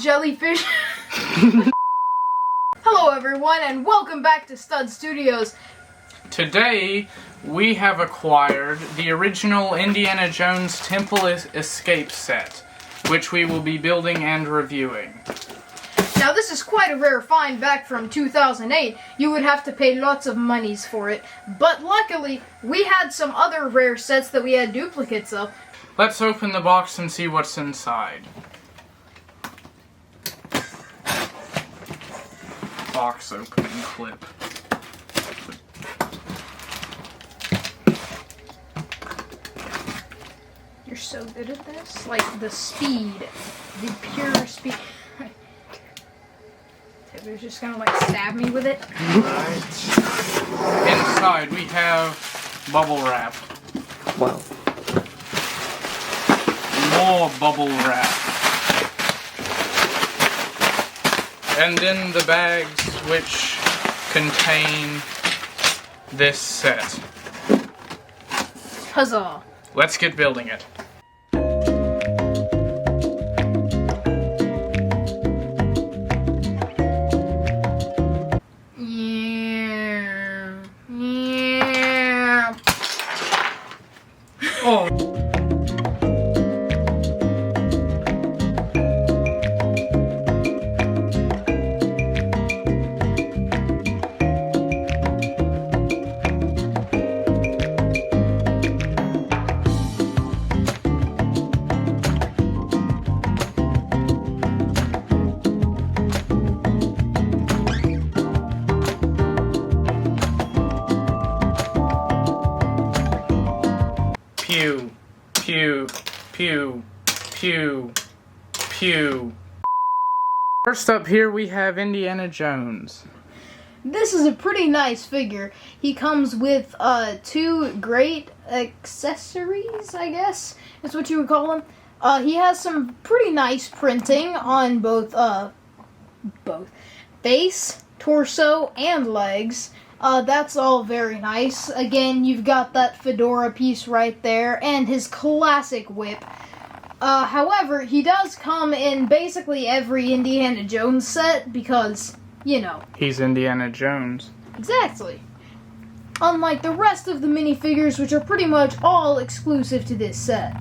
jellyfish. Hello everyone and welcome back to Stud Studios. Today we have acquired the original Indiana Jones Temple Escape set, which we will be building and reviewing. Now this is quite a rare find back from 2008. You would have to pay lots of monies for it, but luckily we had some other rare sets that we had duplicates of. Let's open the box and see what's inside. Box opening clip. You're so good at this. Like the speed, the pure speed. They're just gonna like stab me with it. Right. Inside we have bubble wrap. Wow. More bubble wrap. And then the bags which contain this set. Huzzah! Let's get building it. Yeah. Oh. Pew, pew, pew, pew, pew. First up here we have Indiana Jones. This is a pretty nice figure. He comes with two great accessories, I guess is what you would call them. He has some pretty nice printing on both face, torso, and legs. That's all very nice. Again, you've got that fedora piece right there, and his classic whip. However, he does come in basically every Indiana Jones set because, you know. He's Indiana Jones. Exactly. Unlike the rest of the minifigures, which are pretty much all exclusive to this set.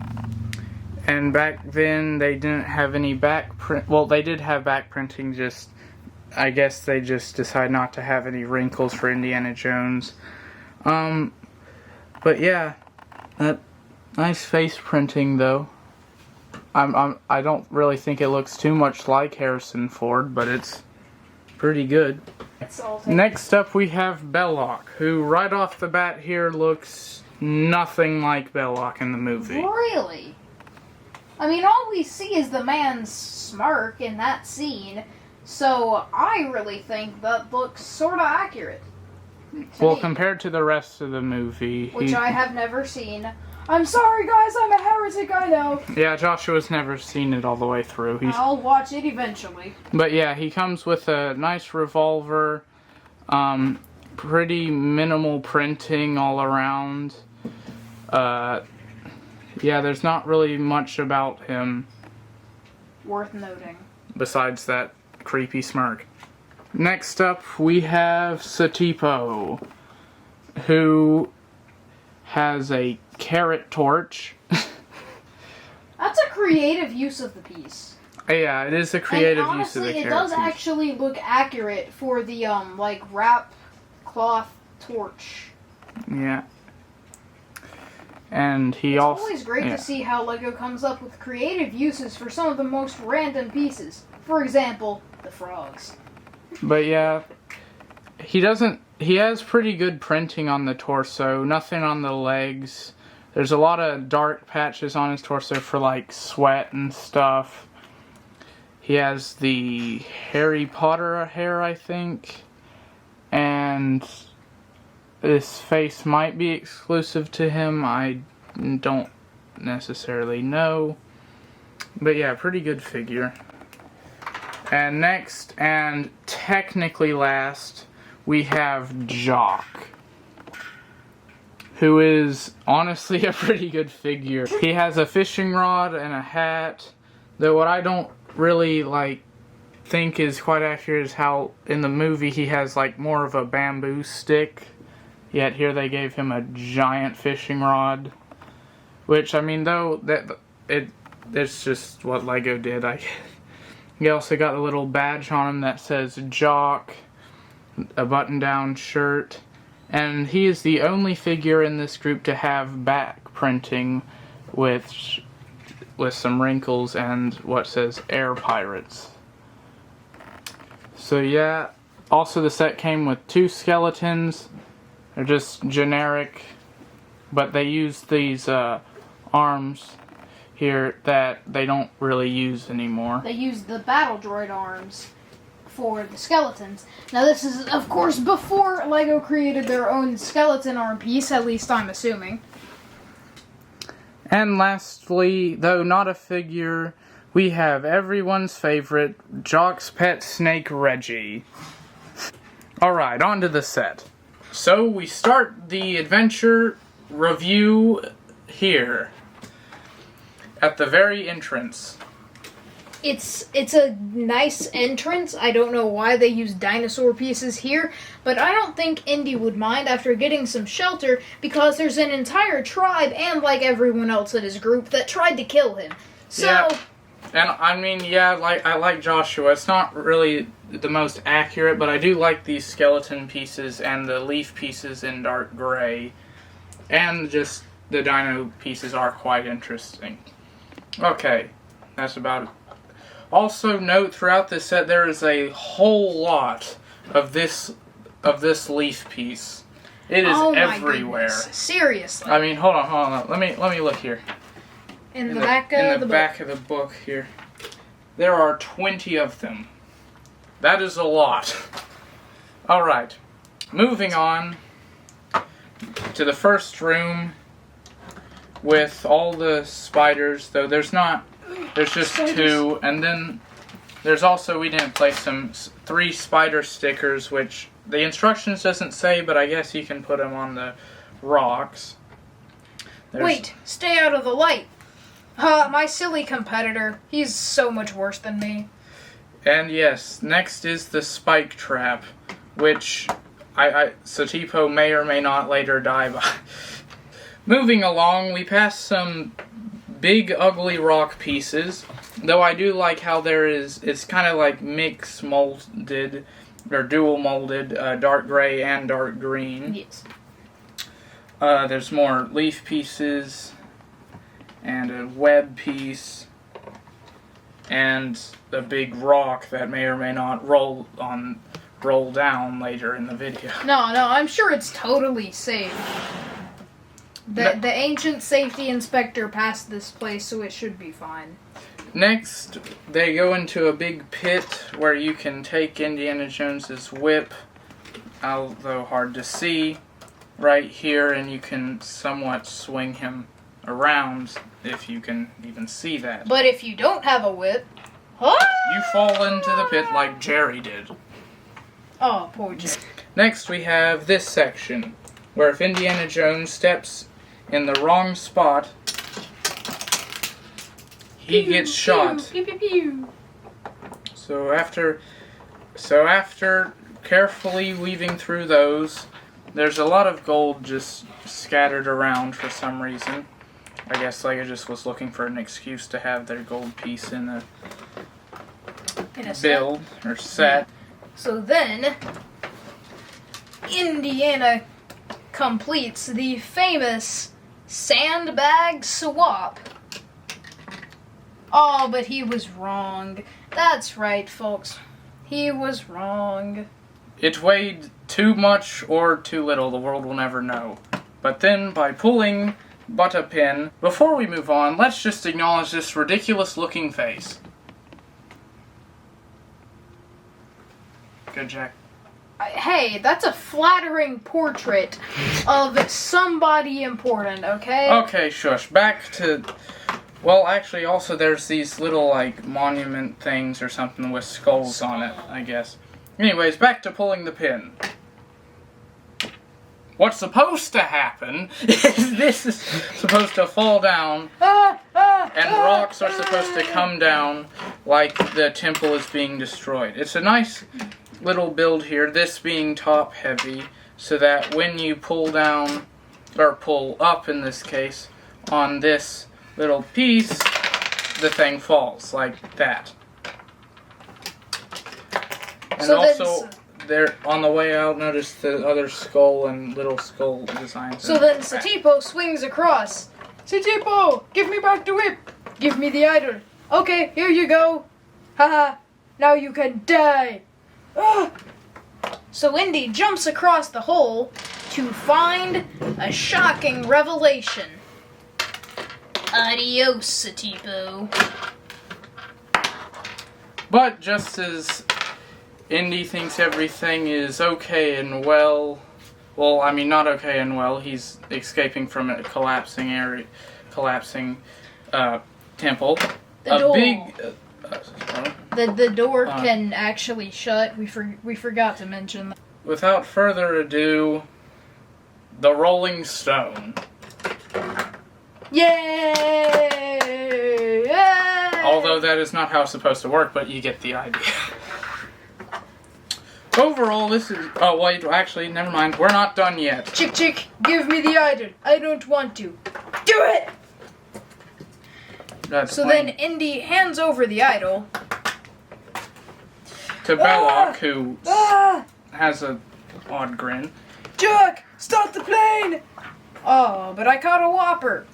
And back then, they didn't have any back print. Well, they did have back printing, just I guess they just decided not to have any wrinkles for Indiana Jones. But yeah, that nice face printing though. I don't really think it looks too much like Harrison Ford, but it's pretty good. Next up we have Belloc, who right off the bat here looks nothing like Belloc in the movie. Really? I mean, all we see is the man's smirk in that scene. So, I really think that looks sort of accurate. Well, me. compared to the rest of the movie. Which I have never seen. I'm sorry, guys, I'm a heretic, I know. Yeah, Joshua's never seen it all the way through. I'll watch it eventually. But yeah, he comes with a nice revolver. Pretty minimal printing all around. Yeah, there's not really much about him. Worth noting. Besides that creepy smirk. Next up, we have Satipo, who has a carrot torch. That's a creative use of the piece. Yeah, it is a creative and use of the honestly, carrot it does piece. actually look accurate for the, like, wrap cloth torch. Yeah. And he It's also... always great to see how LEGO comes up with creative uses for some of the most random pieces. For example, the frogs. But yeah, he has pretty good printing on the torso, nothing on the legs. There's a lot of dark patches on his torso for like sweat and stuff. He has the Harry Potter hair, I think. And this face might be exclusive to him. I don't necessarily know. But yeah, pretty good figure. And next, and technically last, we have Jock, who is honestly a pretty good figure. He has a fishing rod and a hat, though what I don't really like think is quite accurate is how in the movie he has like more of a bamboo stick, yet here they gave him a giant fishing rod. Which, I mean, though, it's just what Lego did. He also got a little badge on him that says Jock, a button-down shirt, and he is the only figure in this group to have back printing with some wrinkles and what says Air Pirates. So yeah, also the set came with 2 skeletons. They're just generic, but they use these arms here that they don't really use anymore. They use the battle droid arms for the skeletons. Now this is, of course, before LEGO created their own skeleton arm piece, at least I'm assuming. And lastly, though not a figure, we have everyone's favorite, Jock's pet snake Reggie. Alright, on to the set. So we start the adventure review here, at the very entrance. It's a nice entrance. I don't know why they use dinosaur pieces here, but I don't think Indy would mind after getting some shelter because there's an entire tribe and like everyone else in his group that tried to kill him. So yeah. And I mean, yeah, I like Joshua. It's not really the most accurate, but I do like these skeleton pieces and the leaf pieces in dark gray. And just the dino pieces are quite interesting. Okay, that's about it. Also note throughout this set there is a whole lot of this leaf piece. It is everywhere. Goodness. Seriously. I mean, hold on. Let me look here. In the back of the back of the book here. There are 20 of them. That is a lot. Alright. Moving on to the first room with all the spiders, though there's just 2, and then there's also, we didn't place some 3 spider stickers, which the instructions doesn't say, but I guess you can put them on the rocks. Wait, stay out of the light. My silly competitor. He's so much worse than me. And yes, next is the spike trap, which Satipo may or may not later die by. Moving along, we pass some big ugly rock pieces, though I do like how it's kind of like mix molded, or dual molded, dark gray and dark green. Yes. There's more leaf pieces, and a web piece, and a big rock that may or may not roll down later in the video. No, I'm sure it's totally safe. The ancient safety inspector passed this place, so it should be fine. Next, they go into a big pit where you can take Indiana Jones's whip, although hard to see, right here, and you can somewhat swing him around, if you can even see that. But if you don't have a whip, you fall into the pit like Jerry did. Oh, poor Jerry. Next, we have this section, where if Indiana Jones steps in the wrong spot, he gets shot. Pew, pew, pew. So after carefully weaving through those, there's a lot of gold just scattered around for some reason. I guess LEGO just was looking for an excuse to have their gold piece in a build or set. So then, Indiana completes the famous sandbag swap. Oh, but he was wrong. That's right, folks. He was wrong. It weighed too much or too little, the world will never know. But then, by pulling but a pin, before we move on, let's just acknowledge this ridiculous looking face. Good, Jack. Hey, that's a flattering portrait of somebody important, okay? Okay, shush. Back to... Well, actually, also there's these little, like, monument things or something with skulls on it, I guess. Anyways, back to pulling the pin. What's supposed to happen is this is supposed to fall down. and rocks are supposed to come down like the temple is being destroyed. It's a nice little build here, this being top heavy, so that when you pull down, or pull up in this case, on this little piece, the thing falls like that. And So also, there on the way out, notice the other skull and little skull designs. So then Satipo swings across. Satipo, give me back the whip. Give me the idol. Okay, here you go. Haha, now you can die. Ah. So Indy jumps across the hole to find a shocking revelation. Adios, Satipo. But just as Indy thinks everything is okay and well, I mean not okay and well, he's escaping from a collapsing temple. The door. Big, The door can actually shut. We forgot to mention that. Without further ado, the Rolling Stone. Yay! Yay! Although that is not how it's supposed to work, but you get the idea. Overall, this is... Oh, wait, actually, never mind. We're not done yet. Chick, give me the idol. I don't want to. Do it! That's So plain. then Indy hands over the idol. To Belloc, who Ah! has a odd grin. Jack, start the plane! Oh, but I caught a whopper.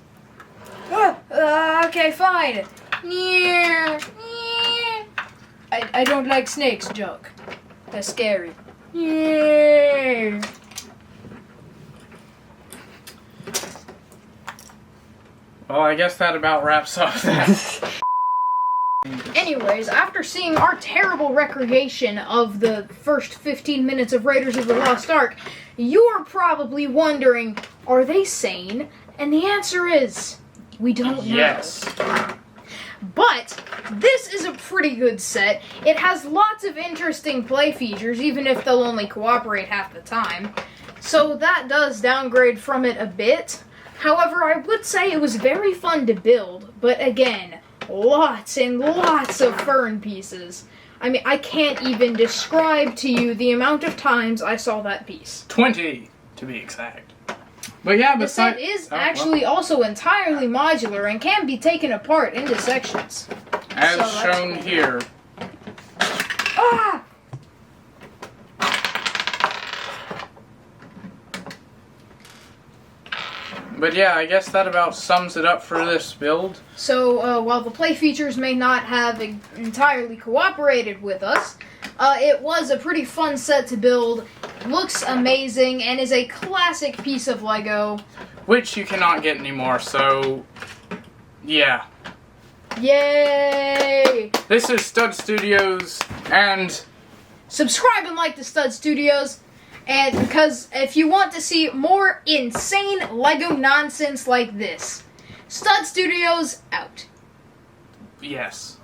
Okay, fine. I don't like snakes, Jack. They're scary. Yeah. Well, I guess that about wraps up that. Anyways, after seeing our terrible recreation of the first 15 minutes of Raiders of the Lost Ark, you are probably wondering, are they sane? And the answer is, we don't know. Yes. But this is a pretty good set. It has lots of interesting play features, even if they'll only cooperate half the time. So that does downgrade from it a bit. However, I would say it was very fun to build, but again, lots and lots of fern pieces. I mean, I can't even describe to you the amount of times I saw that piece. 20, to be exact. But yeah, The set is actually also entirely modular and can be taken apart into sections. as so that's shown cool. here. Ah! But yeah, I guess that about sums it up for this build. So, while the play features may not have entirely cooperated with us, it was a pretty fun set to build, looks amazing, and is a classic piece of Lego. Which you cannot get anymore, so... yeah. Yay! This is Stud Studios, and... Subscribe and like the Stud Studios, and because if you want to see more insane Lego nonsense like this, Stud Studios out. yes.